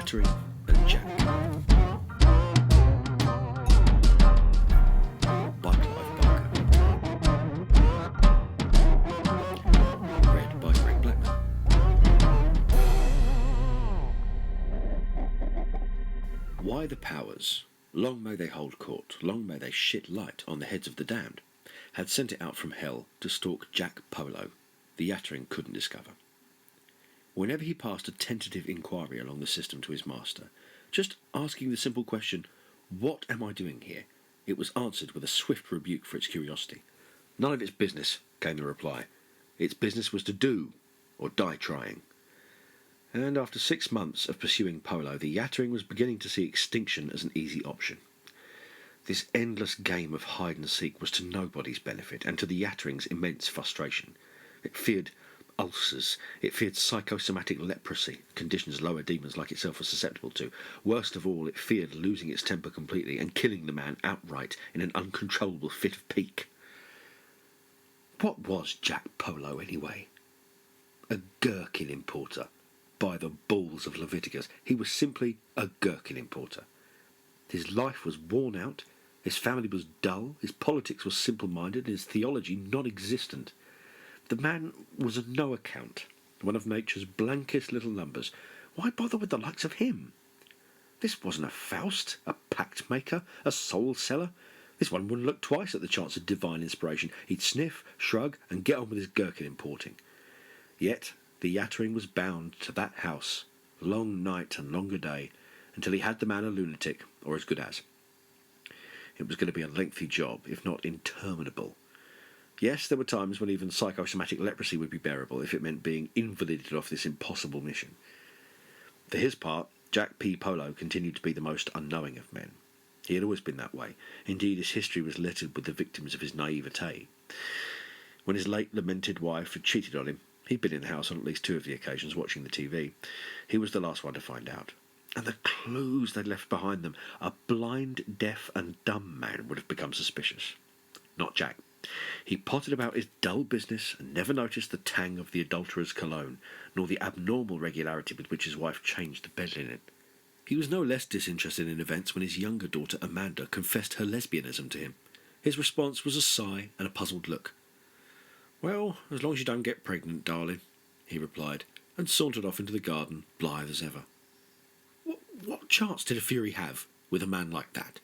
Yattering and Jack by Clive Barker. Read by Greg Blackman. Why the powers, long may they hold court, long may they shit light on the heads of the damned, had sent it out from hell to stalk Jack Polo, the Yattering couldn't discover. Whenever he passed a tentative inquiry along the system to his master, just asking the simple question, "What am I doing here?" it was answered with a swift rebuke for its curiosity. "None of its business," came the reply. Its business was to do, or die trying. And after 6 months of pursuing Polo, the Yattering was beginning to see extinction as an easy option. This endless game of hide-and-seek was to nobody's benefit, and to the Yattering's immense frustration. It feared ulcers, it feared psychosomatic leprosy, conditions lower demons like itself were susceptible to. Worst of all, it feared losing its temper completely and killing the man outright in an uncontrollable fit of pique. What was Jack Polo, anyway? A gherkin importer. By the balls of Leviticus, he was simply a gherkin importer. His life was worn out, his family was dull, his politics was simple-minded, and his theology non-existent. The man was of no account, one of nature's blankest little numbers. Why bother with the likes of him? This wasn't a Faust, a pact-maker, a soul-seller. This one wouldn't look twice at the chance of divine inspiration. He'd sniff, shrug, and get on with his gherkin importing. Yet the Yattering was bound to that house, long night and longer day, until he had the man a lunatic, or as good as. It was going to be a lengthy job, if not interminable. Yes, there were times when even psychosomatic leprosy would be bearable if it meant being invalided off this impossible mission. For his part, Jack P. Polo continued to be the most unknowing of men. He had always been that way. Indeed, his history was littered with the victims of his naivete. When his late lamented wife had cheated on him, he'd been in the house on at least 2 of the occasions watching the TV. He was the last one to find out. And the clues they'd left behind them, a blind, deaf and dumb man would have become suspicious. Not Jack. He pottered about his dull business and never noticed the tang of the adulterer's cologne, nor the abnormal regularity with which his wife changed the bed linen. He was no less disinterested in events when his younger daughter Amanda confessed her lesbianism to him. His response was a sigh and a puzzled look. "Well, as long as you don't get pregnant, darling," he replied, and sauntered off into the garden, blithe as ever. What chance did a Fury have with a man like that?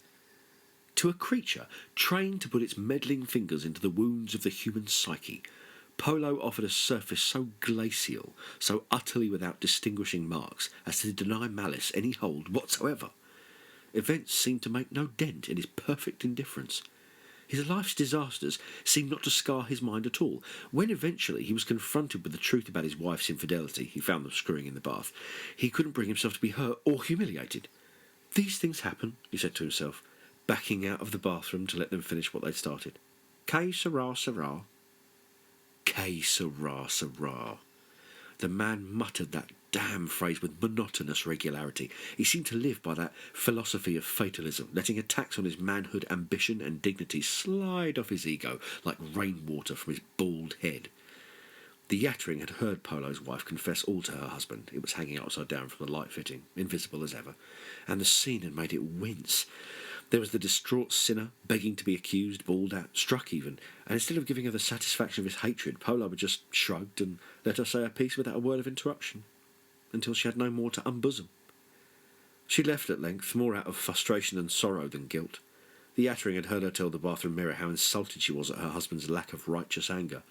To a creature trained to put its meddling fingers into the wounds of the human psyche, Polo offered a surface so glacial, so utterly without distinguishing marks, as to deny malice any hold whatsoever. Events seemed to make no dent in his perfect indifference. His life's disasters seemed not to scar his mind at all. When eventually he was confronted with the truth about his wife's infidelity, he found them screwing in the bath, he couldn't bring himself to be hurt or humiliated. "These things happen," he said to himself, backing out of the bathroom to let them finish what they'd started. Que sera, sera. Que sera, sera. The man muttered that damn phrase with monotonous regularity. He seemed to live by that philosophy of fatalism, letting attacks on his manhood, ambition and dignity slide off his ego like rainwater from his bald head. The Yattering had heard Polo's wife confess all to her husband. It was hanging upside down from the light fitting, invisible as ever, and the scene had made it wince. There was the distraught sinner, begging to be accused, bawled at, struck even, and instead of giving her the satisfaction of his hatred, Polo had just shrugged and let her say her piece without a word of interruption, until she had no more to unbosom. She left at length, more out of frustration and sorrow than guilt. The Yattering had heard her tell the bathroom mirror how insulted she was at her husband's lack of righteous anger.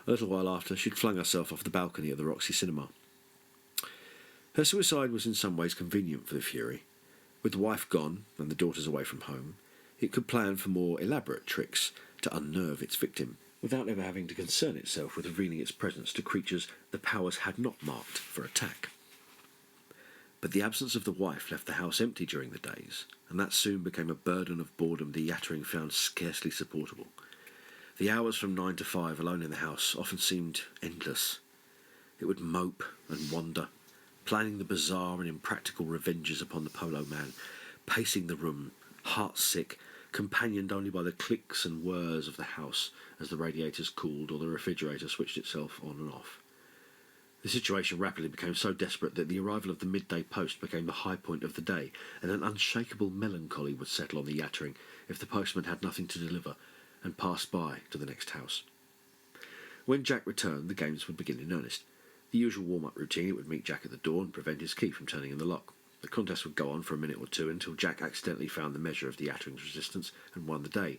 A little while after, she'd flung herself off the balcony of the Roxy Cinema. Her suicide was in some ways convenient for the Fury. With the wife gone and the daughters away from home, it could plan for more elaborate tricks to unnerve its victim, without ever having to concern itself with revealing its presence to creatures the powers had not marked for attack. But the absence of the wife left the house empty during the days, and that soon became a burden of boredom the Yattering found scarcely supportable. The hours from 9 to 5 alone in the house often seemed endless. It would mope and wander, planning the bizarre and impractical revenges upon the Polo man, pacing the room, heart-sick, companioned only by the clicks and whirs of the house as the radiators cooled or the refrigerator switched itself on and off. The situation rapidly became so desperate that the arrival of the midday post became the high point of the day, and an unshakable melancholy would settle on the Yattering if the postman had nothing to deliver and passed by to the next house. When Jack returned, the games would begin in earnest. The usual warm-up routine, it would meet Jack at the door and prevent his key from turning in the lock. The contest would go on for a minute or two until Jack accidentally found the measure of the Yattering's resistance and won the day.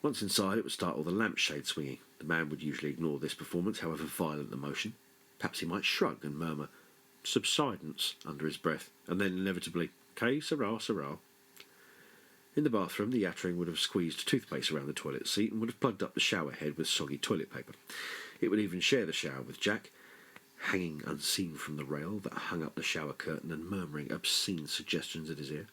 Once inside, it would start all the lampshade swinging. The man would usually ignore this performance, however violent the motion. Perhaps he might shrug and murmur "subsidence" under his breath, and then inevitably, "K, sirrah, sirrah." In the bathroom, the Yattering would have squeezed toothpaste around the toilet seat and would have plugged up the shower head with soggy toilet paper. It would even share the shower with Jack, hanging unseen from the rail that hung up the shower curtain and murmuring obscene suggestions at his ear.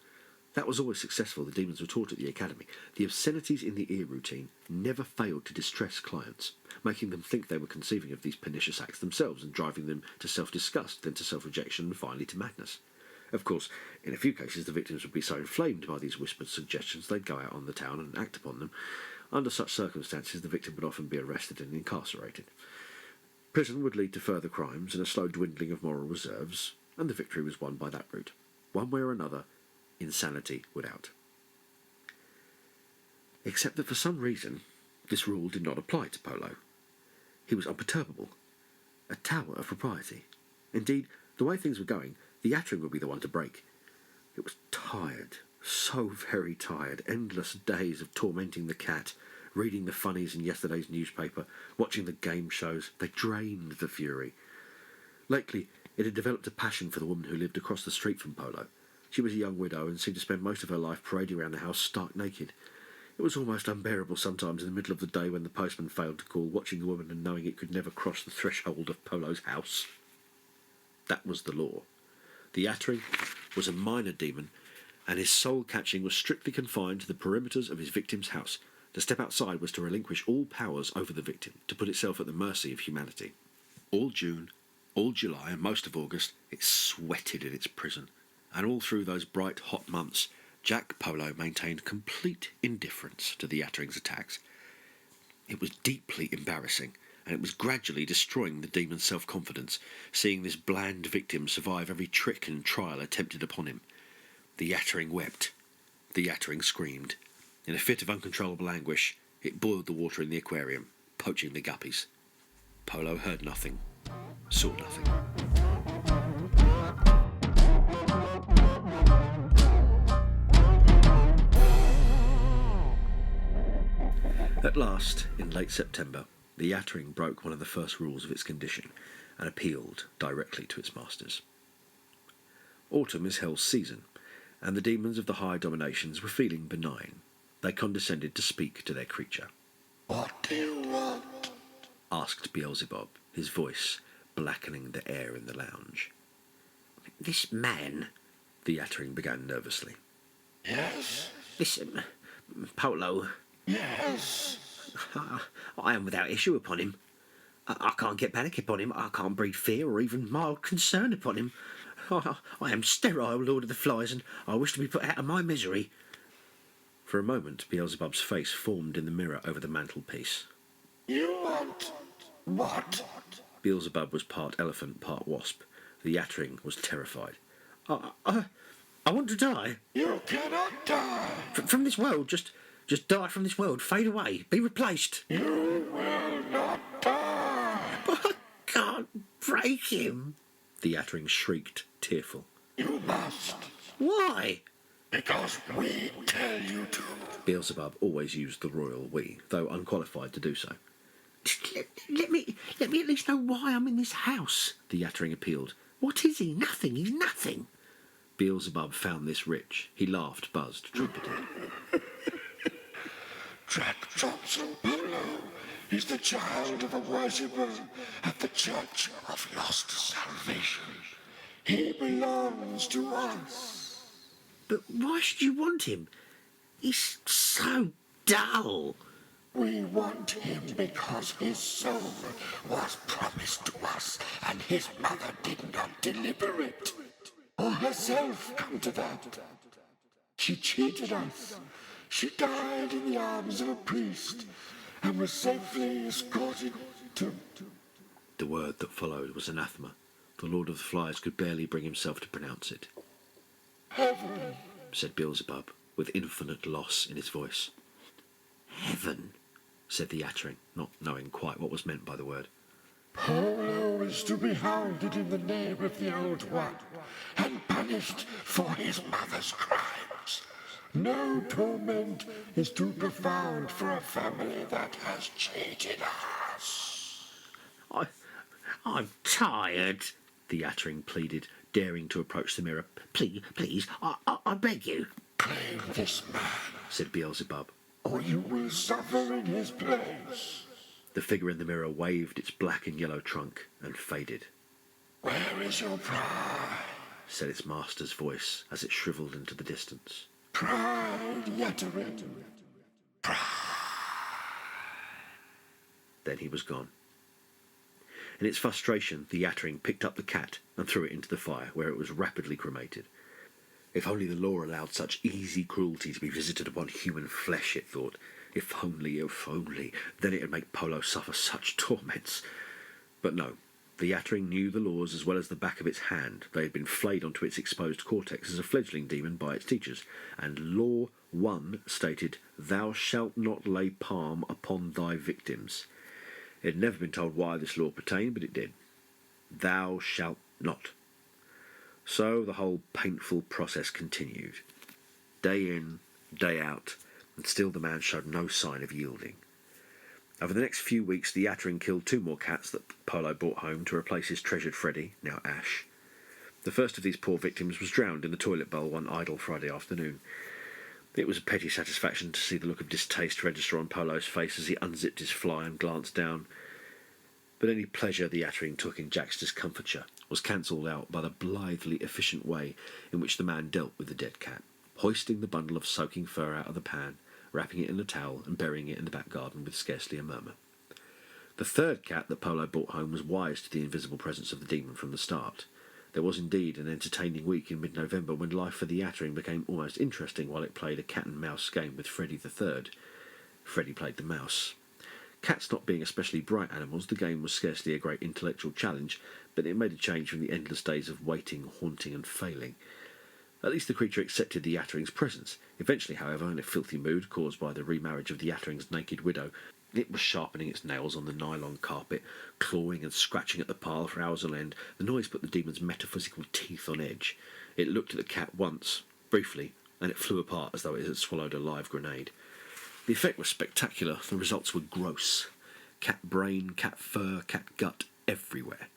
That was always successful, the demons were taught at the academy. The obscenities in the ear routine never failed to distress clients, making them think they were conceiving of these pernicious acts themselves and driving them to self-disgust, then to self-rejection, and finally to madness. Of course, in a few cases the victims would be so inflamed by these whispered suggestions they'd go out on the town and act upon them. Under such circumstances the victim would often be arrested and incarcerated. Prison would lead to further crimes and a slow dwindling of moral reserves, and the victory was won by that route. One way or another, insanity would out. Except that for some reason, this rule did not apply to Polo. He was unperturbable, a tower of propriety. Indeed, the way things were going, the Yattering would be the one to break. It was tired, so very tired, endless days of tormenting the cat, reading the funnies in yesterday's newspaper, watching the game shows. They drained the fury. Lately, it had developed a passion for the woman who lived across the street from Polo. She was a young widow and seemed to spend most of her life parading around the house stark naked. It was almost unbearable sometimes in the middle of the day when the postman failed to call, watching the woman and knowing it could never cross the threshold of Polo's house. That was the law. The Yattering was a minor demon, and his soul catching was strictly confined to the perimeters of his victim's house. To step outside was to relinquish all powers over the victim, to put itself at the mercy of humanity. All June, all July, and most of August, it sweated in its prison, and all through those bright, hot months, Jack Polo maintained complete indifference to the Yattering's attacks. It was deeply embarrassing, and it was gradually destroying the demon's self-confidence, seeing this bland victim survive every trick and trial attempted upon him. The Yattering wept. The Yattering screamed. In a fit of uncontrollable anguish, it boiled the water in the aquarium, poaching the guppies. Polo heard nothing, saw nothing. At last, in late September, the Yattering broke one of the first rules of its condition and appealed directly to its masters. Autumn is hell's season, and the demons of the higher dominations were feeling benign. They condescended to speak to their creature. "What do you want?" asked Beelzebub, his voice blackening the air in the lounge. "This man," the Yattering began nervously. "Yes?" "Listen, Polo, "Yes." I am without issue upon him. I can't get panic upon him. I can't breed fear or even mild concern upon him. I am sterile, Lord of the Flies, and I wish to be put out of my misery." For a moment, Beelzebub's face formed in the mirror over the mantelpiece. "You want what?" Beelzebub was part elephant, part wasp. The Yattering was terrified. I want to die. "You cannot die." From this world, just die from this world, fade away, be replaced. "You will not die." But I can't break him. The Yattering shrieked, tearful. "You must, Why? because we tell you to." Beelzebub always used the royal we, though unqualified to do so. Just let me at least know why I'm in this house. The Yattering appealed. What is he? Nothing. He's nothing. Beelzebub found this rich. He laughed, buzzed, trumpeted. Jack Johnson Polo is the child of a worshipper at the Church of Lost Salvation. He belongs to us. But why should you want him? He's so dull. We want him because his soul was promised to us and his mother did not deliver it, or herself come to that. She cheated us. She died in the arms of a priest and was safely escorted to The word that followed was anathema. The Lord of the Flies could barely bring himself to pronounce it. Heaven, Said Beelzebub, with infinite loss in his voice. Heaven, said the Yattering, not knowing quite what was meant by the word. Polo is to be hounded in the name of the Old One and punished for his mother's crimes. No torment is too profound for a family that has cheated us. I'm tired, The Yattering pleaded, daring to approach the mirror. Please, I beg you. Claim this man, Said Beelzebub. or you will suffer in his place. The figure in the mirror waved its black and yellow trunk and faded. Where is your pride? Said its master's voice as it shriveled into the distance. Pride, Yattering. Then he was gone. In its frustration, the Yattering picked up the cat and threw it into the fire, where it was rapidly cremated. If only the law allowed such easy cruelty to be visited upon human flesh, it thought. If only, then it would make Polo suffer such torments. But no, the Yattering knew the laws as well as the back of its hand. They had been flayed onto its exposed cortex as a fledgling demon by its teachers, and Law 1 stated, "Thou shalt not lay palm upon thy victims." It had never been told why this law pertained, but it did. Thou shalt not. So the whole painful process continued. Day in, day out, and still the man showed no sign of yielding. Over the next few weeks, the Yattering killed 2 more cats that Polo brought home to replace his treasured Freddy, now Ash. The first of these poor victims was drowned in the toilet bowl one idle Friday afternoon. It was a petty satisfaction to see the look of distaste register on Polo's face as he unzipped his fly and glanced down. But any pleasure the Yattering took in Jack's discomfiture was cancelled out by the blithely efficient way in which the man dealt with the dead cat, hoisting the bundle of soaking fur out of the pan, wrapping it in a towel and burying it in the back garden with scarcely a murmur. The third cat that Polo brought home was wise to the invisible presence of the demon from the start. There was indeed an entertaining week in mid-November when life for the Yattering became almost interesting while it played a cat-and-mouse game with Freddy the Third. Freddy played the mouse. Cats not being especially bright animals, the game was scarcely a great intellectual challenge, but it made a change from the endless days of waiting, haunting and failing. At least the creature accepted the Yattering's presence. Eventually, however, in a filthy mood caused by the remarriage of the Yattering's naked widow, it was sharpening its nails on the nylon carpet, clawing and scratching at the pile for hours on end. The noise put the demon's metaphysical teeth on edge. It looked at the cat once, briefly, and it flew apart as though it had swallowed a live grenade. The effect was spectacular. The results were gross. Cat brain, cat fur, cat gut, everywhere.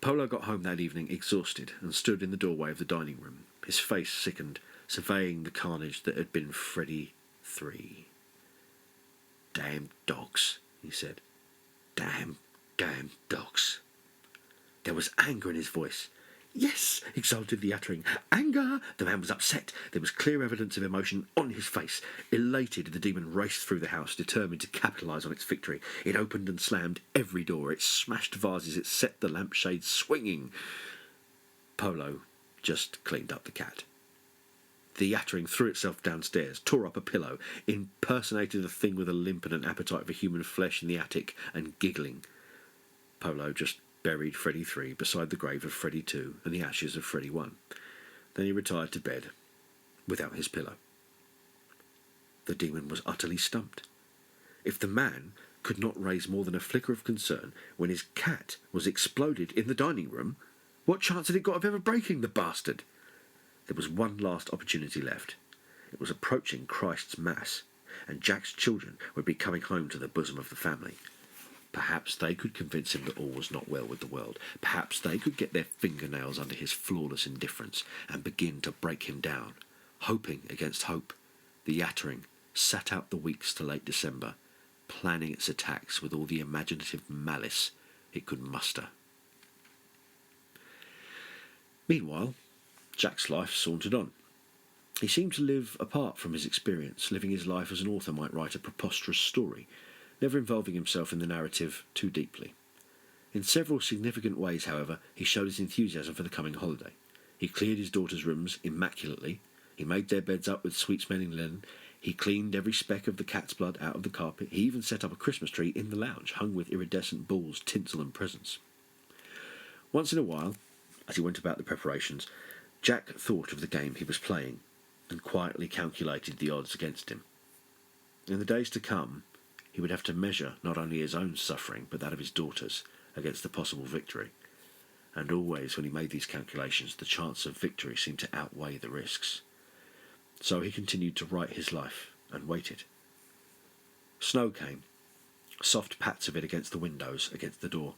Polo got home that evening exhausted and stood in the doorway of the dining room, his face sickened, surveying the carnage that had been Freddy 3. "Damn dogs," he said. Damn dogs." There was anger in his voice. "Yes," exulted the Yattering. "Anger!" The man was upset. There was clear evidence of emotion on his face. Elated, the demon raced through the house, determined to capitalise on its victory. It opened and slammed every door. It smashed vases. It set the lampshades swinging. Polo just cleaned up the cat. The Yattering threw itself downstairs, tore up a pillow, impersonated a thing with a limp and an appetite for human flesh in the attic, and giggling. Polo just buried Freddy 3 beside the grave of Freddy 2 and the ashes of Freddy 1. Then he retired to bed, without his pillow. The demon was utterly stumped. If the man could not raise more than a flicker of concern when his cat was exploded in the dining room, what chance had it got of ever breaking, the bastard? There was one last opportunity left. It was approaching Christ's Mass, and Jack's children would be coming home to the bosom of the family. Perhaps they could convince him that all was not well with the world. Perhaps they could get their fingernails under his flawless indifference and begin to break him down. Hoping against hope, the Yattering sat out the weeks to late December, planning its attacks with all the imaginative malice it could muster. Meanwhile, Jack's life sauntered on. He seemed to live apart from his experience, living his life as an author might write a preposterous story, never involving himself in the narrative too deeply. In several significant ways, however, he showed his enthusiasm for the coming holiday. He cleared his daughter's rooms immaculately. He made their beds up with sweet-smelling linen. He cleaned every speck of the cat's blood out of the carpet. He even set up a Christmas tree in the lounge, hung with iridescent balls, tinsel and presents. Once in a while, as he went about the preparations, Jack thought of the game he was playing and quietly calculated the odds against him. In the days to come, he would have to measure not only his own suffering, but that of his daughters, against the possible victory. And always, when he made these calculations, the chance of victory seemed to outweigh the risks. So he continued to write his life and waited. Snow came, soft pats of it against the windows, against the door.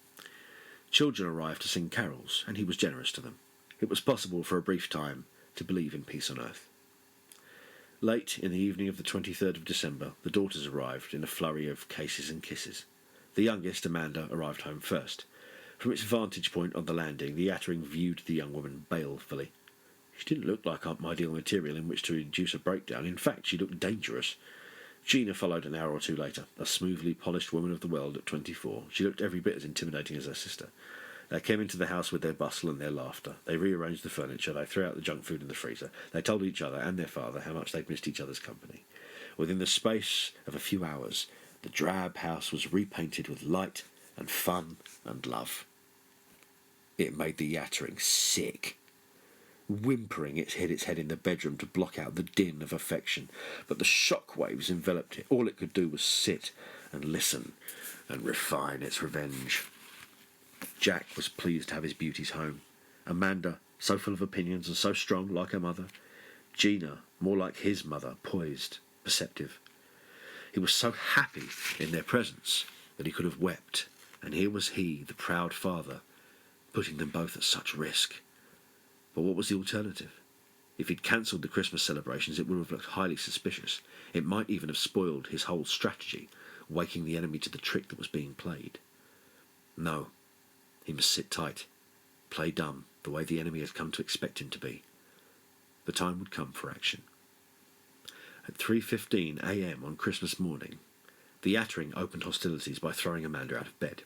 Children arrived to sing carols, and he was generous to them. It was possible for a brief time to believe in peace on earth. Late in the evening of the 23rd of December, the daughters arrived in a flurry of cases and kisses. The youngest, Amanda, arrived home first. From its vantage point on the landing, the Yattering viewed the young woman balefully. She didn't look like ideal material in which to induce a breakdown. In fact, she looked dangerous. Gina followed an hour or two later, a smoothly polished woman of the world at 24. She looked every bit as intimidating as her sister. They came into the house with their bustle and their laughter. They rearranged the furniture. They threw out the junk food in the freezer. They told each other and their father how much they'd missed each other's company. Within the space of a few hours, the drab house was repainted with light and fun and love. It made the Yattering sick. Whimpering, it hid its head in the bedroom to block out the din of affection, but the shock waves enveloped it. All it could do was sit and listen and refine its revenge. Jack was pleased to have his beauties home. Amanda, so full of opinions and so strong, like her mother. Gina, more like his mother, poised, perceptive. He was so happy in their presence that he could have wept, and here was he, the proud father, putting them both at such risk. But what was the alternative? If he'd cancelled the Christmas celebrations, it would have looked highly suspicious. It might even have spoiled his whole strategy, waking the enemy to the trick that was being played. No, he must sit tight, play dumb, the way the enemy had come to expect him to be. The time would come for action. At 3:15 a.m. on Christmas morning, the Yattering opened hostilities by throwing Amanda out of bed.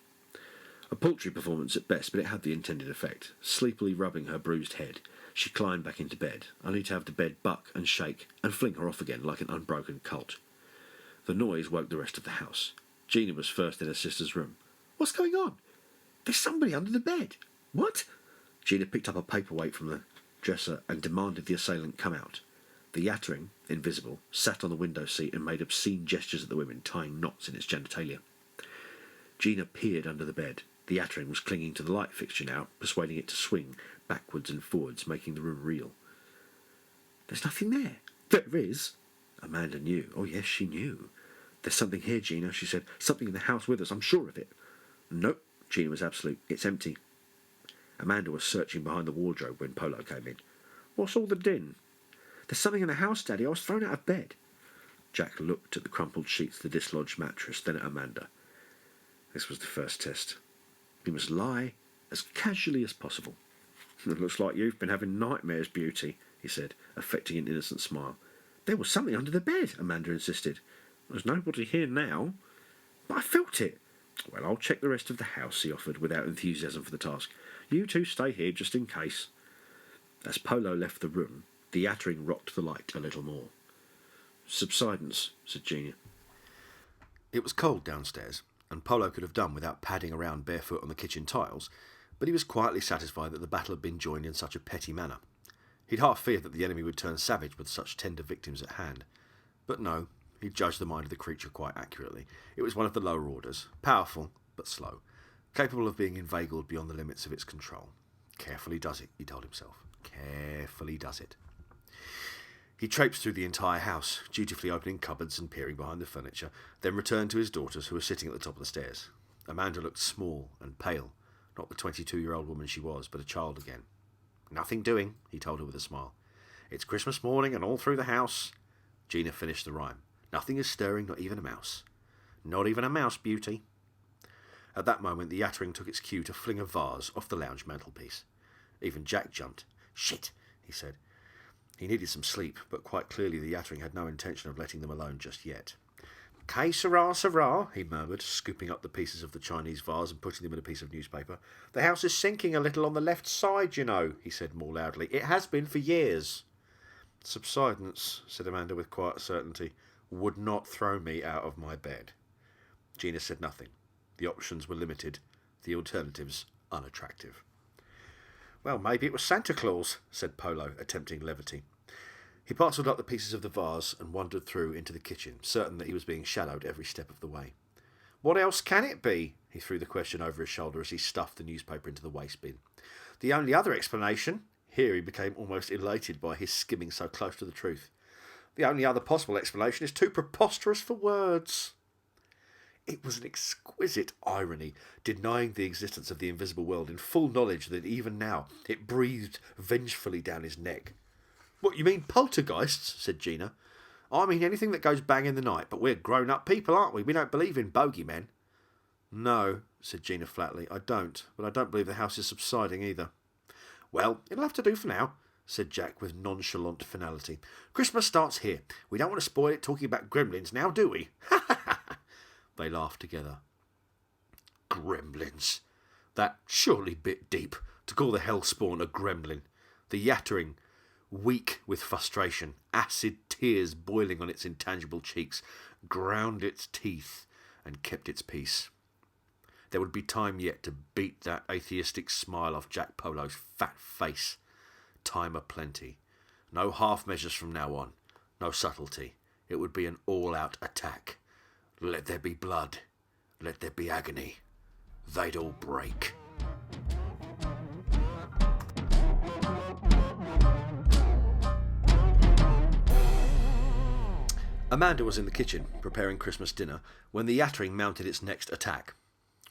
A paltry performance at best, but it had the intended effect. Sleepily rubbing her bruised head, she climbed back into bed, only to have the bed buck and shake and fling her off again like an unbroken colt. The noise woke the rest of the house. Gina was first in her sister's room. "What's going on? There's somebody under the bed." "What?" Gina picked up a paperweight from the dresser and demanded the assailant come out. The Yattering, invisible, sat on the window seat and made obscene gestures at the women, tying knots in its genitalia. Gina peered under the bed. The Yattering was clinging to the light fixture now, persuading it to swing backwards and forwards, making the room reel. "There's nothing there." "There is." Amanda knew. Oh, yes, she knew. "There's something here, Gina," she said. "Something in the house with us, I'm sure of it." "Nope," Gina was absolute. "It's empty." Amanda was searching behind the wardrobe when Polo came in. "What's all the din?" "There's something in the house, Daddy. I was thrown out of bed." Jack looked at the crumpled sheets, the dislodged mattress, then at Amanda. This was the first test. He must lie as casually as possible. "It looks like you've been having nightmares, Beauty," he said, affecting an innocent smile. "There was something under the bed," Amanda insisted. "There's nobody here now." "But I felt it." "Well, I'll check the rest of the house," he offered, without enthusiasm for the task. "You two stay here just in case." As Polo left the room, the Yattering rocked the light a little more. "Subsidence," said Gina. It was cold downstairs, and Polo could have done without padding around barefoot on the kitchen tiles, but he was quietly satisfied that the battle had been joined in such a petty manner. He'd half feared that the enemy would turn savage with such tender victims at hand. But no, he judged the mind of the creature quite accurately. It was one of the lower orders, powerful but slow, capable of being inveigled beyond the limits of its control. Carefully does it, he told himself. Carefully does it. He traipsed through the entire house, dutifully opening cupboards and peering behind the furniture, then returned to his daughters, who were sitting at the top of the stairs. Amanda looked small and pale, not the 22-year-old woman she was, but a child again. "Nothing doing," he told her with a smile. "It's Christmas morning and all through the house." Gina finished the rhyme. "Nothing is stirring, not even a mouse." "Not even a mouse, Beauty." At that moment, the Yattering took its cue to fling a vase off the lounge mantelpiece. Even Jack jumped. "Shit," he said. He needed some sleep, but quite clearly the Yattering had no intention of letting them alone just yet. "Que sera, sera," he murmured, scooping up the pieces of the Chinese vase and putting them in a piece of newspaper. "The house is sinking a little on the left side, you know," he said more loudly. "It has been for years." "Subsidence," said Amanda with quiet certainty. would not throw me out of my bed. Gina said nothing. The options were limited, the alternatives unattractive. Well, maybe it was Santa Claus, said Polo, attempting levity. He parcelled up the pieces of the vase and wandered through into the kitchen, certain that he was being shadowed every step of the way. What else can it be? He threw the question over his shoulder as he stuffed the newspaper into the waste bin. The only other explanation... Here he became almost elated by his skimming so close to the truth. The only other possible explanation is too preposterous for words. It was an exquisite irony, denying the existence of the invisible world in full knowledge that even now it breathed vengefully down his neck. What, you mean poltergeists? Said Gina. I mean anything that goes bang in the night, but we're grown-up people, aren't we? We don't believe in bogeymen. No, said Gina flatly, I don't, but I don't believe the house is subsiding either. Well, it'll have to do for now, said Jack with nonchalant finality. Christmas starts here. We don't want to spoil it talking about gremlins now, do we? Ha ha ha! They laughed together. Gremlins. That surely bit deep, to call the hellspawn a gremlin. The Yattering, weak with frustration, acid tears boiling on its intangible cheeks, ground its teeth and kept its peace. There would be time yet to beat that atheistic smile off Jack Polo's fat face. Time aplenty. No half measures from now on. No subtlety. It would be an all-out attack. Let there be blood. Let there be agony. They'd all break. Amanda was in the kitchen, preparing Christmas dinner, when the Yattering mounted its next attack.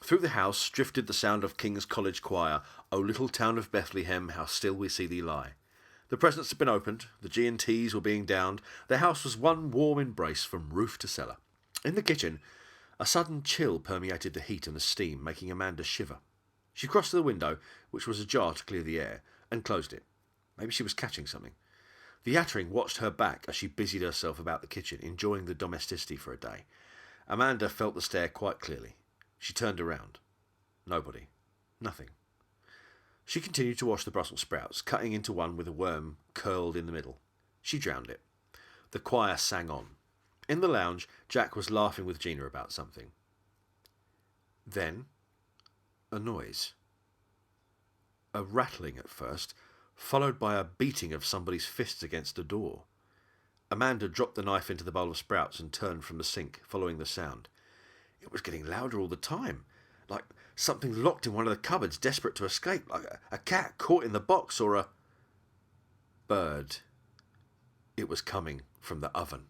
Through the house drifted the sound of King's College Choir, O little town of Bethlehem, how still we see thee lie. The presents had been opened, the G&Ts were being downed, the house was one warm embrace from roof to cellar. In the kitchen, a sudden chill permeated the heat and the steam, making Amanda shiver. She crossed to the window, which was ajar to clear the air, and closed it. Maybe she was catching something. The Yattering watched her back as she busied herself about the kitchen, enjoying the domesticity for a day. Amanda felt the stare quite clearly. She turned around. Nobody. Nothing. She continued to wash the Brussels sprouts, cutting into one with a worm curled in the middle. She drowned it. The choir sang on. In the lounge, Jack was laughing with Gina about something. Then, a noise. A rattling at first, followed by a beating of somebody's fists against a door. Amanda dropped the knife into the bowl of sprouts and turned from the sink, following the sound. It was getting louder all the time, like something locked in one of the cupboards, desperate to escape, like a cat caught in the box or a bird. It was coming from the oven.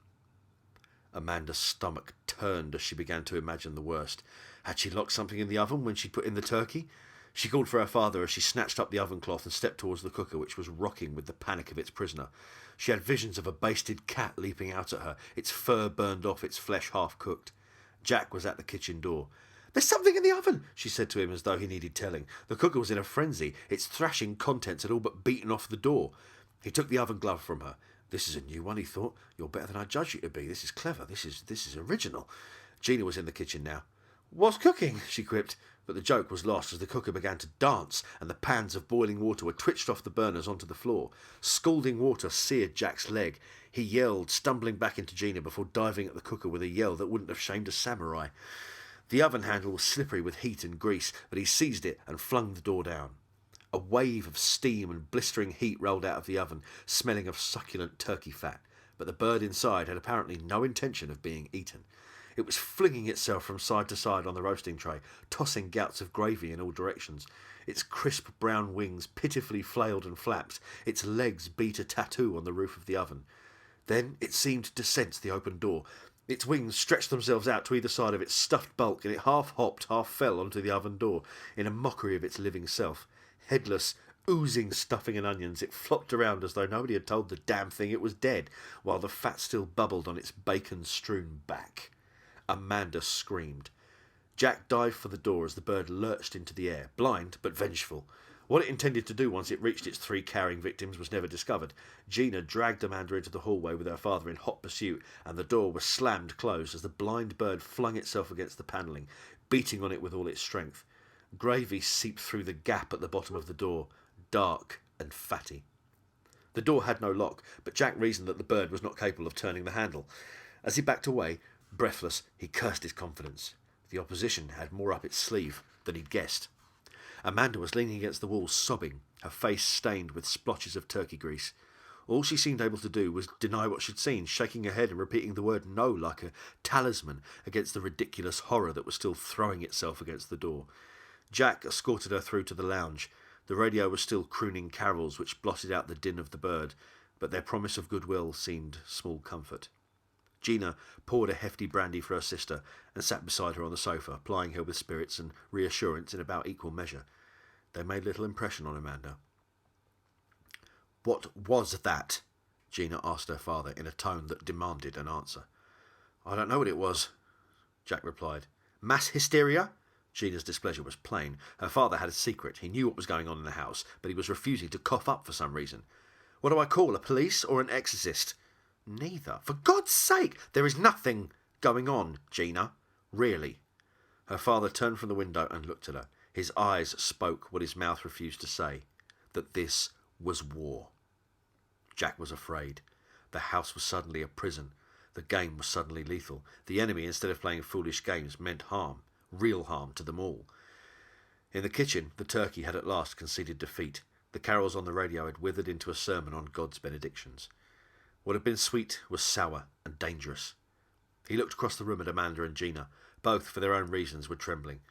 Amanda's stomach turned as she began to imagine the worst. Had she locked something in the oven when she put in the turkey? She called for her father as she snatched up the oven cloth and stepped towards the cooker, which was rocking with the panic of its prisoner. She had visions of a basted cat leaping out at her, its fur burned off, its flesh half cooked. Jack was at the kitchen door. There's something in the oven, she said to him as though he needed telling. The cooker was in a frenzy. Its thrashing contents had all but beaten off the door. He took the oven glove from her. This is a new one, he thought. You're better than I judged you to be. This is clever. This is original. Gina was in the kitchen now. What's cooking? She quipped. But the joke was lost as the cooker began to dance and the pans of boiling water were twitched off the burners onto the floor. Scalding water seared Jack's leg. He yelled, stumbling back into Gina before diving at the cooker with a yell that wouldn't have shamed a samurai. The oven handle was slippery with heat and grease, but he seized it and flung the door down. A wave of steam and blistering heat rolled out of the oven, smelling of succulent turkey fat, but the bird inside had apparently no intention of being eaten. It was flinging itself from side to side on the roasting tray, tossing gouts of gravy in all directions. Its crisp brown wings pitifully flailed and flapped. Its legs beat a tattoo on the roof of the oven. Then it seemed to sense the open door. Its wings stretched themselves out to either side of its stuffed bulk, and it half hopped, half fell onto the oven door, in a mockery of its living self. Headless, oozing stuffing and onions, it flopped around as though nobody had told the damn thing it was dead, while the fat still bubbled on its bacon-strewn back. Amanda screamed. Jack dived for the door as the bird lurched into the air, blind but vengeful. What it intended to do once it reached its 3 cowering victims was never discovered. Gina dragged Amanda into the hallway with her father in hot pursuit, and the door was slammed closed as the blind bird flung itself against the panelling, beating on it with all its strength. Gravy seeped through the gap at the bottom of the door, dark and fatty. The door had no lock, but Jack reasoned that the bird was not capable of turning the handle. As he backed away, breathless, he cursed his confidence. The opposition had more up its sleeve than he'd guessed. Amanda was leaning against the wall, sobbing, her face stained with splotches of turkey grease. All she seemed able to do was deny what she'd seen, shaking her head and repeating the word no like a talisman against the ridiculous horror that was still throwing itself against the door. Jack escorted her through to the lounge. The radio was still crooning carols which blotted out the din of the bird, but their promise of goodwill seemed small comfort. Gina poured a hefty brandy for her sister and sat beside her on the sofa, plying her with spirits and reassurance in about equal measure. They made little impression on Amanda. "What was that?" Gina asked her father in a tone that demanded an answer. "I don't know what it was," Jack replied. "Mass hysteria?" Gina's displeasure was plain. Her father had a secret. He knew what was going on in the house, but he was refusing to cough up for some reason. "What do I call, a police or an exorcist?" "Neither. For God's sake, there is nothing going on, Gina. Really." Her father turned from the window and looked at her. His eyes spoke what his mouth refused to say, that this was war. Jack was afraid. The house was suddenly a prison. The game was suddenly lethal. The enemy, instead of playing foolish games, meant harm, real harm to them all. In the kitchen, the turkey had at last conceded defeat. The carols on the radio had withered into a sermon on God's benedictions. What had been sweet was sour and dangerous. He looked across the room at Amanda and Gina. Both, for their own reasons, were trembling.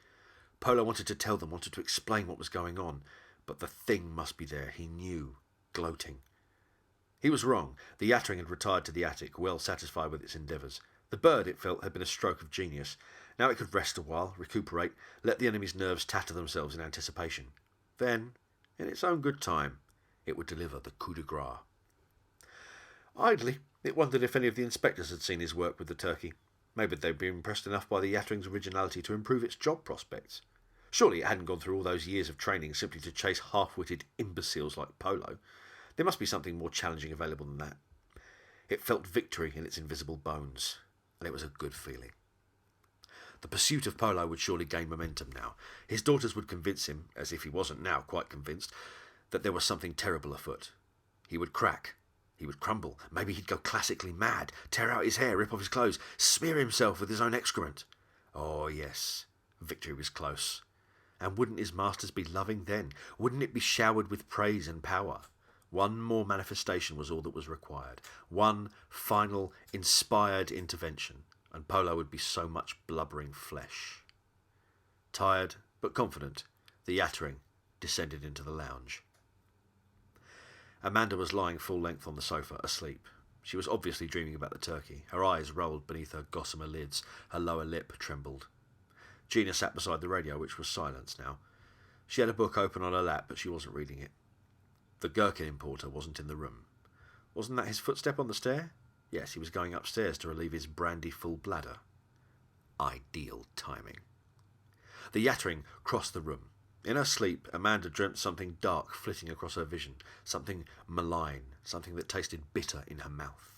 Polo wanted to tell them, wanted to explain what was going on, but the thing must be there, he knew, gloating. He was wrong. The Yattering had retired to the attic, well satisfied with its endeavours. The bird, it felt, had been a stroke of genius. Now it could rest a while, recuperate, let the enemy's nerves tatter themselves in anticipation. Then, in its own good time, it would deliver the coup de grace. Idly, it wondered if any of the inspectors had seen his work with the turkey. Maybe they'd been impressed enough by the Yattering's originality to improve its job prospects. Surely it hadn't gone through all those years of training simply to chase half-witted imbeciles like Polo. There must be something more challenging available than that. It felt victory in its invisible bones, and it was a good feeling. The pursuit of Polo would surely gain momentum now. His daughters would convince him, as if he wasn't now quite convinced, that there was something terrible afoot. He would crack. He would crumble. Maybe he'd go classically mad, tear out his hair, rip off his clothes, smear himself with his own excrement. Oh, yes, victory was close. And wouldn't his masters be loving then? Wouldn't it be showered with praise and power? One more manifestation was all that was required. One final, inspired intervention, and Polo would be so much blubbering flesh. Tired, but confident, the Yattering descended into the lounge. Amanda was lying full length on the sofa, asleep. She was obviously dreaming about the turkey. Her eyes rolled beneath her gossamer lids. Her lower lip trembled. Gina sat beside the radio, which was silenced now. She had a book open on her lap, but she wasn't reading it. The gherkin importer wasn't in the room. Wasn't that his footstep on the stair? Yes, he was going upstairs to relieve his brandy-full bladder. Ideal timing. The Yattering crossed the room. In her sleep, Amanda dreamt something dark flitting across her vision, something malign, something that tasted bitter in her mouth.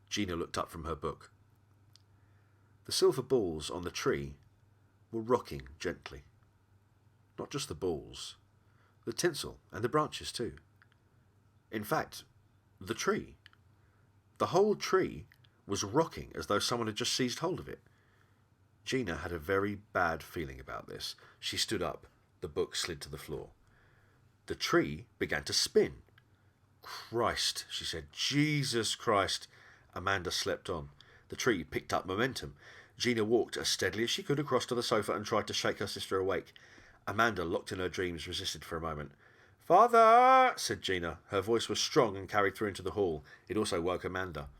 Gina looked up from her book. The silver balls on the tree were rocking gently. Not just the balls, the tinsel and the branches too. In fact, the tree. The whole tree was rocking as though someone had just seized hold of it. Gina had a very bad feeling about this. She stood up. The book slid to the floor. The tree began to spin. "Christ," she said. "Jesus Christ." Amanda slept on. The tree picked up momentum. Gina walked as steadily as she could across to the sofa and tried to shake her sister awake. Amanda, locked in her dreams, resisted for a moment. "Father!" said Gina. Her voice was strong and carried through into the hall. It also woke Amanda.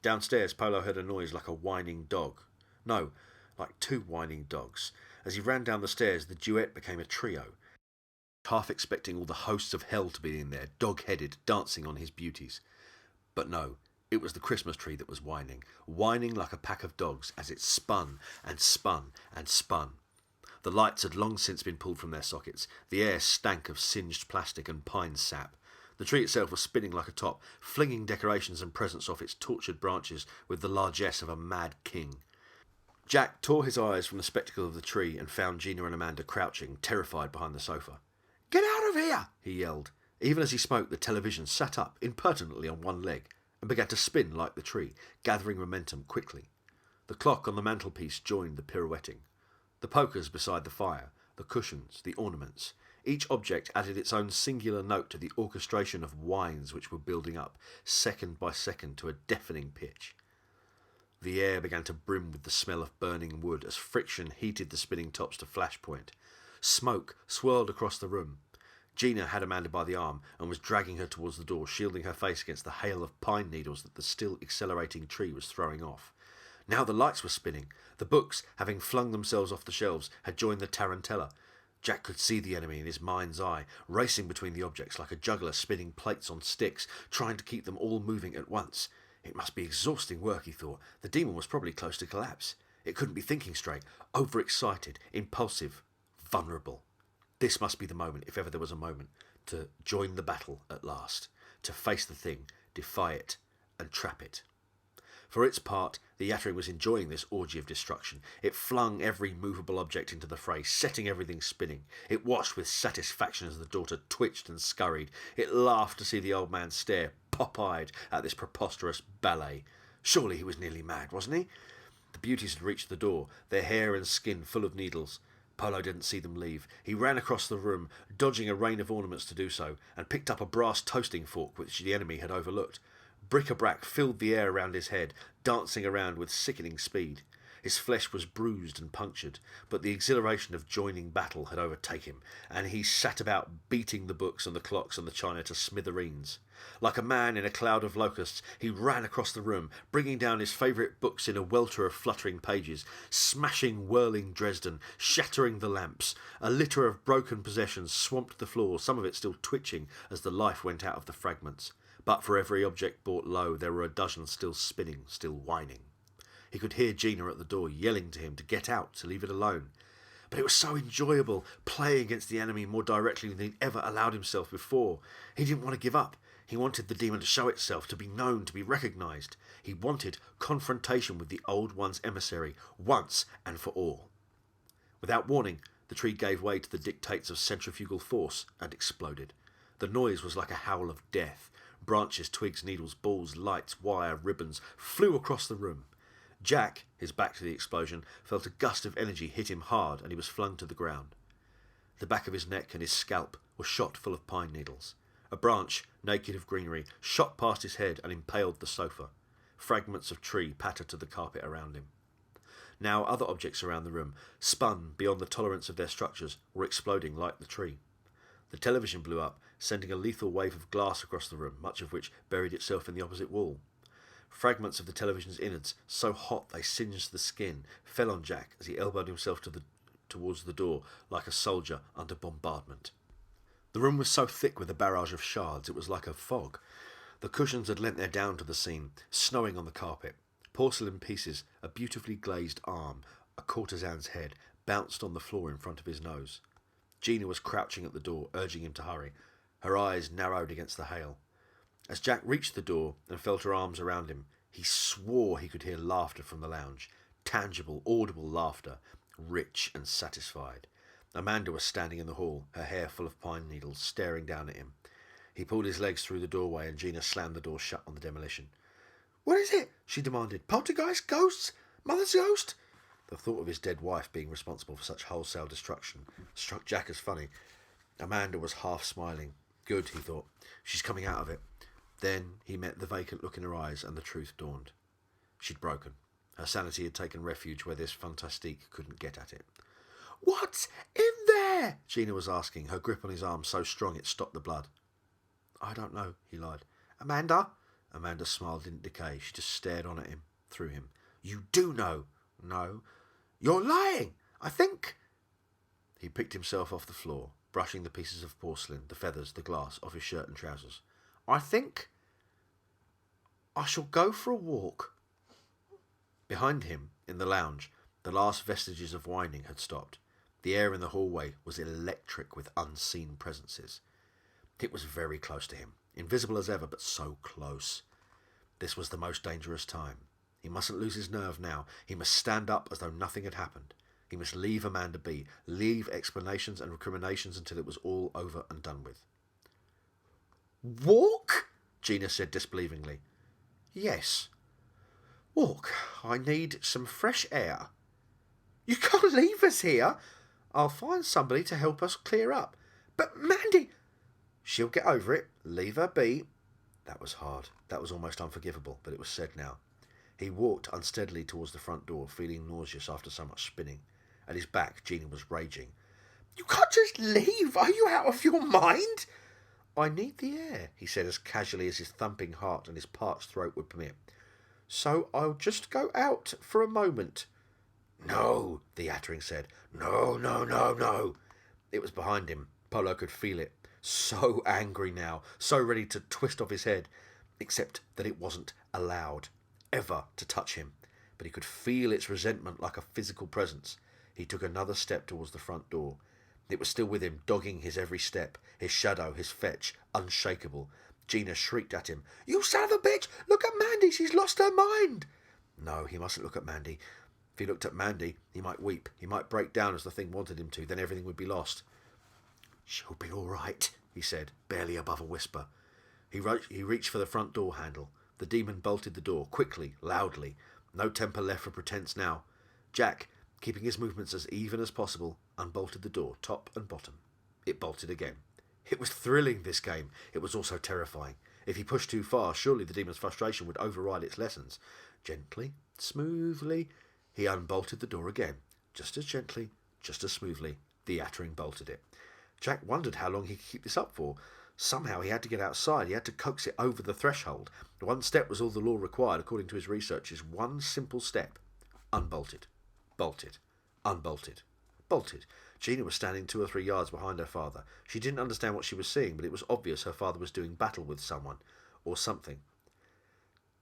Downstairs, Polo heard a noise like a whining dog. No, like two whining dogs. As he ran down the stairs, the duet became a trio, half expecting all the hosts of hell to be in there, dog-headed, dancing on his beauties. But no, it was the Christmas tree that was whining like a pack of dogs as it spun and spun and spun. The lights had long since been pulled from their sockets. The air stank of singed plastic and pine sap. The tree itself was spinning like a top, flinging decorations and presents off its tortured branches with the largesse of a mad king. Jack tore his eyes from the spectacle of the tree and found Gina and Amanda crouching, terrified behind the sofa. "Get out of here!" he yelled. Even as he spoke, the television sat up impertinently on one leg. and began to spin like the tree, gathering momentum quickly. The clock on the mantelpiece joined the pirouetting. The pokers beside the fire, the cushions, the ornaments. Each object added its own singular note to the orchestration of whines which were building up, second by second, to a deafening pitch. The air began to brim with the smell of burning wood as friction heated the spinning tops to flashpoint. Smoke swirled across the room. Gina had Amanda by the arm and was dragging her towards the door, shielding her face against the hail of pine needles that the still accelerating tree was throwing off. Now the lights were spinning. The books, having flung themselves off the shelves, had joined the tarantella. Jack could see the enemy in his mind's eye, racing between the objects like a juggler spinning plates on sticks, trying to keep them all moving at once. It must be exhausting work, he thought. The demon was probably close to collapse. It couldn't be thinking straight. Overexcited, impulsive, vulnerable. This must be the moment, if ever there was a moment, to join the battle at last, to face the thing, defy it, and trap it. For its part, the Yattering was enjoying this orgy of destruction. It flung every movable object into the fray, setting everything spinning. It watched with satisfaction as the daughter twitched and scurried. It laughed to see the old man stare, pop-eyed, at this preposterous ballet. Surely he was nearly mad, wasn't he? The beauties had reached the door, their hair and skin full of needles. Polo didn't see them leave. He ran across the room, dodging a rain of ornaments to do so, and picked up a brass toasting fork which the enemy had overlooked. Bric-a-brac filled the air around his head, dancing around with sickening speed. His flesh was bruised and punctured, but the exhilaration of joining battle had overtaken him, and he sat about beating the books and the clocks and the china to smithereens. Like a man in a cloud of locusts, he ran across the room, bringing down his favourite books in a welter of fluttering pages, smashing whirling Dresden, shattering the lamps. A litter of broken possessions swamped the floor, some of it still twitching as the life went out of the fragments. But for every object brought low, there were a dozen still spinning, still whining. He could hear Gina at the door yelling to him to get out, to leave it alone. But it was so enjoyable, playing against the enemy more directly than he'd ever allowed himself before. He didn't want to give up. He wanted the demon to show itself, to be known, to be recognised. He wanted confrontation with the old one's emissary, once and for all. Without warning, the tree gave way to the dictates of centrifugal force and exploded. The noise was like a howl of death. Branches, twigs, needles, balls, lights, wire, ribbons flew across the room. Jack, his back to the explosion, felt a gust of energy hit him hard and he was flung to the ground. The back of his neck and his scalp were shot full of pine needles. A branch, naked of greenery, shot past his head and impaled the sofa. Fragments of tree pattered to the carpet around him. Now other objects around the room, spun beyond the tolerance of their structures, were exploding like the tree. The television blew up, sending a lethal wave of glass across the room, much of which buried itself in the opposite wall. Fragments of the television's innards, so hot they singed the skin, fell on Jack as he elbowed himself towards the door like a soldier under bombardment. The room was so thick with a barrage of shards it was like a fog. The cushions had lent their down to the scene, snowing on the carpet. Porcelain pieces, a beautifully glazed arm, a courtesan's head, bounced on the floor in front of his nose. Gina was crouching at the door, urging him to hurry. Her eyes narrowed against the hail. As Jack reached the door and felt her arms around him, he swore he could hear laughter from the lounge. Tangible, audible laughter, rich and satisfied. Amanda was standing in the hall, her hair full of pine needles, staring down at him. He pulled his legs through the doorway and Gina slammed the door shut on the demolition. "What is it?" she demanded. "Poltergeist? Ghosts? Mother's ghost?" The thought of his dead wife being responsible for such wholesale destruction struck Jack as funny. Amanda was half smiling. Good, he thought. She's coming out of it. Then he met the vacant look in her eyes and the truth dawned. She'd broken. Her sanity had taken refuge where this fantastique couldn't get at it. "What's in there?" Gina was asking, her grip on his arm so strong it stopped the blood. "I don't know," he lied. "Amanda?" Amanda's smile didn't decay. She just stared on at him, through him. "You do know." "No." "You're lying. I think..." He picked himself off the floor, brushing the pieces of porcelain, the feathers, the glass, off his shirt and trousers. "I think I shall go for a walk." Behind him, in the lounge, the last vestiges of whining had stopped. The air in the hallway was electric with unseen presences. It was very close to him, invisible as ever, but so close. This was the most dangerous time. He mustn't lose his nerve now. He must stand up as though nothing had happened. He must leave Amanda be, leave explanations and recriminations until it was all over and done with. "Walk?" Gina said disbelievingly. Yes. Walk, I need some fresh air. You can't leave us here. I'll find somebody to help us clear up. But Mandy... She'll get over it. Leave her be. That was hard. That was almost unforgivable, but it was said now. He walked unsteadily towards the front door, feeling nauseous after so much spinning. At his back, Gina was raging. You can't just leave. Are you out of your mind? I need the air, he said as casually as his thumping heart and his parched throat would permit. So I'll just go out for a moment. No, the Yattering said. No, no, no, no. It was behind him. Polo could feel it. So angry now, so ready to twist off his head, except that it wasn't allowed ever to touch him. But he could feel its resentment like a physical presence. He took another step towards the front door. It was still with him, dogging his every step, his shadow, his fetch, unshakable. Gina shrieked at him. You son of a bitch! Look at Mandy! She's lost her mind! No, he mustn't look at Mandy. If he looked at Mandy, he might weep. He might break down as the thing wanted him to. Then everything would be lost. She'll be all right, he said, barely above a whisper. He reached for the front door handle. The demon bolted the door, quickly, loudly. No temper left for pretense now. Jack, keeping his movements as even as possible, unbolted the door, top and bottom. It bolted again. It was thrilling, this game. It was also terrifying. If he pushed too far, surely the demon's frustration would override its lessons. Gently, smoothly, he unbolted the door again. Just as gently, just as smoothly, the Yattering bolted it. Jack wondered how long he could keep this up for. Somehow he had to get outside. He had to coax it over the threshold. One step was all the law required, according to his researches. One simple step. Unbolted. Bolted. Unbolted. Bolted. Gina was standing 2 or 3 yards behind her father. She didn't understand what she was seeing, but it was obvious her father was doing battle with someone. Or something.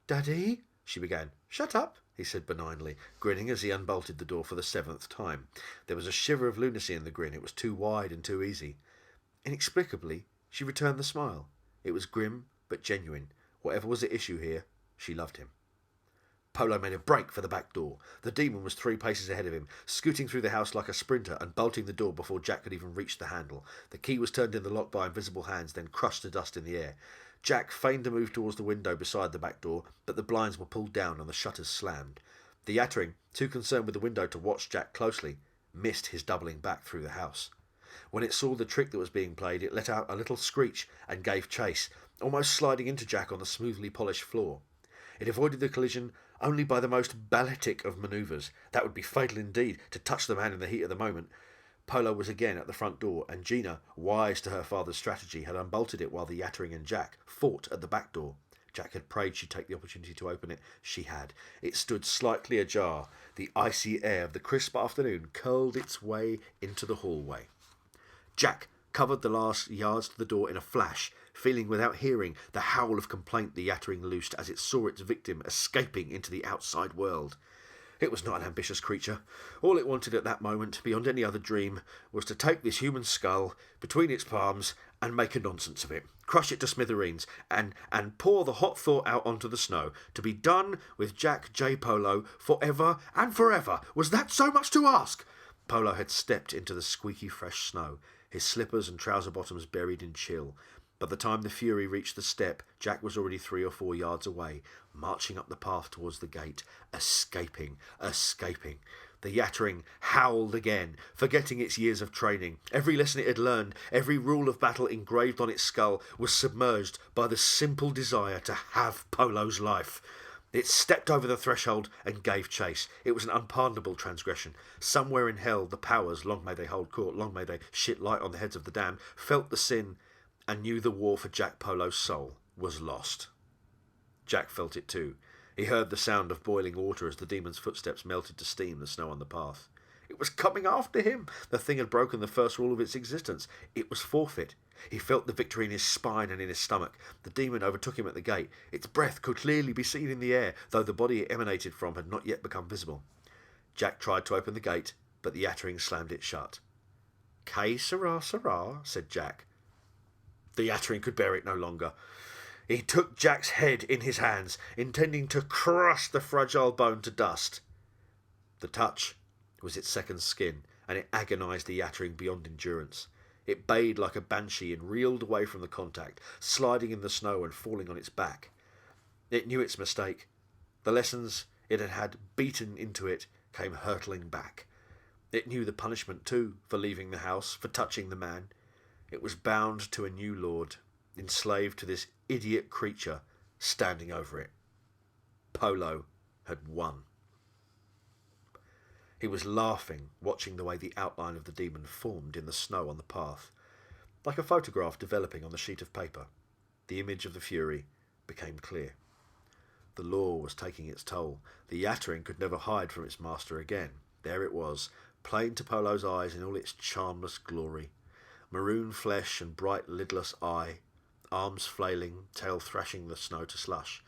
Daddy? She began. Shut up, he said benignly, grinning as he unbolted the door for the 7th time. There was a shiver of lunacy in the grin. It was too wide and too easy. Inexplicably, she returned the smile. It was grim, but genuine. Whatever was at issue here, she loved him. Polo made a break for the back door. The demon was 3 paces ahead of him, scooting through the house like a sprinter and bolting the door before Jack could even reach the handle. The key was turned in the lock by invisible hands, then crushed to dust in the air. Jack feigned to move towards the window beside the back door, but the blinds were pulled down and the shutters slammed. The Yattering, too concerned with the window to watch Jack closely, missed his doubling back through the house. When it saw the trick that was being played, it let out a little screech and gave chase, almost sliding into Jack on the smoothly polished floor. It avoided the collision only by the most balletic of manoeuvres. That would be fatal indeed, to touch the man in the heat of the moment. Polo was again at the front door, and Gina, wise to her father's strategy, had unbolted it while the Yattering and Jack fought at the back door. Jack had prayed she'd take the opportunity to open it. She had. It stood slightly ajar. The icy air of the crisp afternoon curled its way into the hallway. Jack covered the last yards to the door in a flash, feeling without hearing the howl of complaint the Yattering loosed as it saw its victim escaping into the outside world. It was not an ambitious creature. All it wanted at that moment, beyond any other dream, was to take this human skull between its palms and make a nonsense of it, crush it to smithereens, and pour the hot thought out onto the snow, to be done with Jack J. Polo forever and forever. Was that so much to ask? Polo had stepped into the squeaky fresh snow, his slippers and trouser bottoms buried in chill. By the time the Fury reached the step, Jack was already 3 or 4 yards away, marching up the path towards the gate, escaping. The Yattering howled again, forgetting its years of training. Every lesson it had learned, every rule of battle engraved on its skull, was submerged by the simple desire to have Polo's life. It stepped over the threshold and gave chase. It was an unpardonable transgression. Somewhere in hell, the powers, long may they hold court, long may they shit light on the heads of the damned, felt the sin and knew the war for Jack Polo's soul was lost. Jack felt it too. He heard the sound of boiling water as the demon's footsteps melted to steam the snow on the path. It was coming after him. The thing had broken the first rule of its existence. It was forfeit. He felt the victory in his spine and in his stomach. The demon overtook him at the gate. Its breath could clearly be seen in the air, though the body it emanated from had not yet become visible. Jack tried to open the gate, but the Yattering slammed it shut. "Que sera, sera," said Jack. The Yattering could bear it no longer. He took Jack's head in his hands, intending to crush the fragile bone to dust. The touch was its second skin, and it agonised the Yattering beyond endurance. It bayed like a banshee and reeled away from the contact, sliding in the snow and falling on its back. It knew its mistake. The lessons it had had beaten into it came hurtling back. It knew the punishment, too, for leaving the house, for touching the man. It was bound to a new lord, enslaved to this idiot creature standing over it. Polo had won. He was laughing, watching the way the outline of the demon formed in the snow on the path, like a photograph developing on the sheet of paper. The image of the Fury became clear. The law was taking its toll. The Yattering could never hide from its master again. There it was, plain to Polo's eyes in all its charmless glory. Maroon flesh and bright lidless eye, arms flailing, tail thrashing the snow to slush.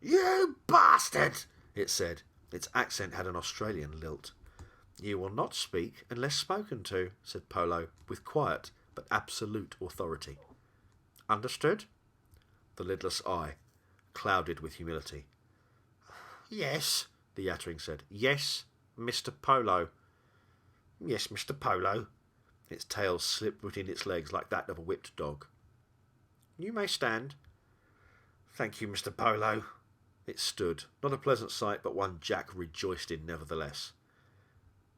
"You bastard!" it said. Its accent had an Australian lilt. "You will not speak unless spoken to," said Polo, with quiet but absolute authority. "Understood?" The lidless eye clouded with humility. "Yes," the Yattering said. "Yes, Mr. Polo." "Yes, Mr. Polo." Its tail slipped between its legs like that of a whipped dog. "You may stand." "Thank you, Mr. Polo." It stood, not a pleasant sight, but one Jack rejoiced in nevertheless.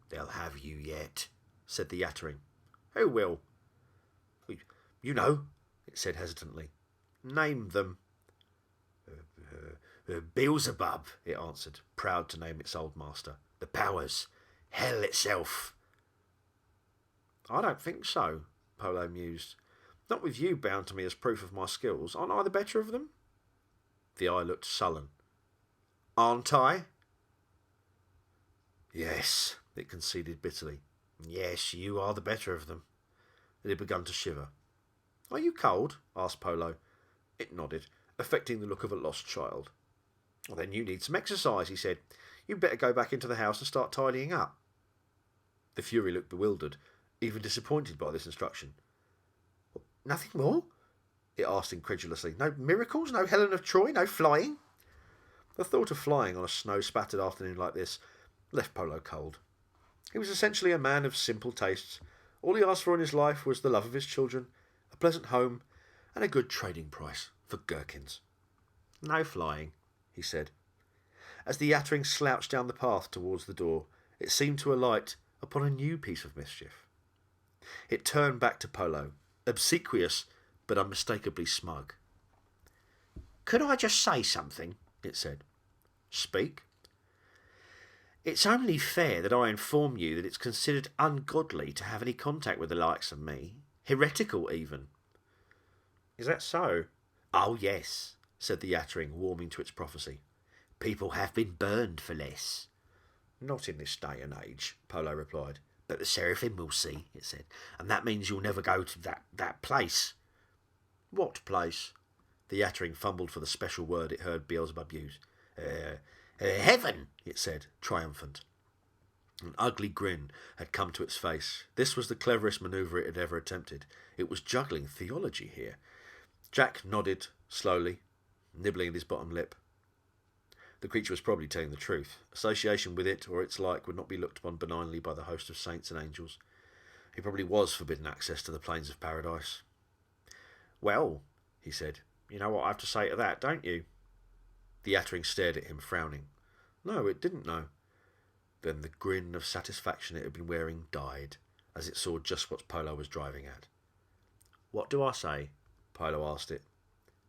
"They'll have you yet," said the Yattering. "Who will?" "You know," it said hesitantly. "Name them." "Beelzebub," it answered, proud to name its old master. "The powers. Hell itself." "I don't think so," Polo mused. "Not with you bound to me as proof of my skills. Aren't I the better of them?" The eye looked sullen. "Aren't I?" "Yes," it conceded bitterly. "Yes, you are the better of them." It had begun to shiver. "Are you cold?" asked Polo. It nodded, affecting the look of a lost child. "Well, then you need some exercise," he said. "You'd better go back into the house and start tidying up." The Fury looked bewildered, even disappointed by this instruction. "Nothing more?" it asked incredulously. "No miracles? No Helen of Troy? No flying?" The thought of flying on a snow-spattered afternoon like this left Polo cold. He was essentially a man of simple tastes. All he asked for in his life was the love of his children, a pleasant home, and a good trading price for gherkins. "No flying," he said. As the Yattering slouched down the path towards the door, it seemed to alight upon a new piece of mischief. It turned back to Polo, obsequious but unmistakably smug. "Could I just say something?" it said. "Speak." "It's only fair that I inform you that it's considered ungodly to have any contact with the likes of me. Heretical, even." "Is that so?" "Oh, yes," said the Yattering, warming to its prophecy. "People have been burned for less." "Not in this day and age," Polo replied. "But the Seraphim will see," it said, "and that means you'll never go to that place." "What place?" The Yattering fumbled for the special word it heard Beelzebub use. Heaven," it said, triumphant. An ugly grin had come to its face. This was the cleverest manoeuvre it had ever attempted. It was juggling theology here. Jack nodded slowly, nibbling at his bottom lip. The creature was probably telling the truth. Association with it or its like would not be looked upon benignly by the host of saints and angels. He probably was forbidden access to the plains of paradise. "Well," he said, "you know what I have to say to that, don't you?" The Yattering stared at him, frowning. No, it didn't know. Then the grin of satisfaction it had been wearing died, as it saw just what Polo was driving at. "What do I say?" Polo asked it.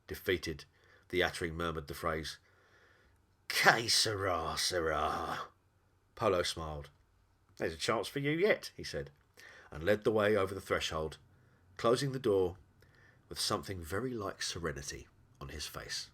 Defeated, the Yattering murmured the phrase. "Que sera, sera." Polo smiled. "There's a chance for you yet," he said, and led the way over the threshold, closing the door with something very like serenity on his face.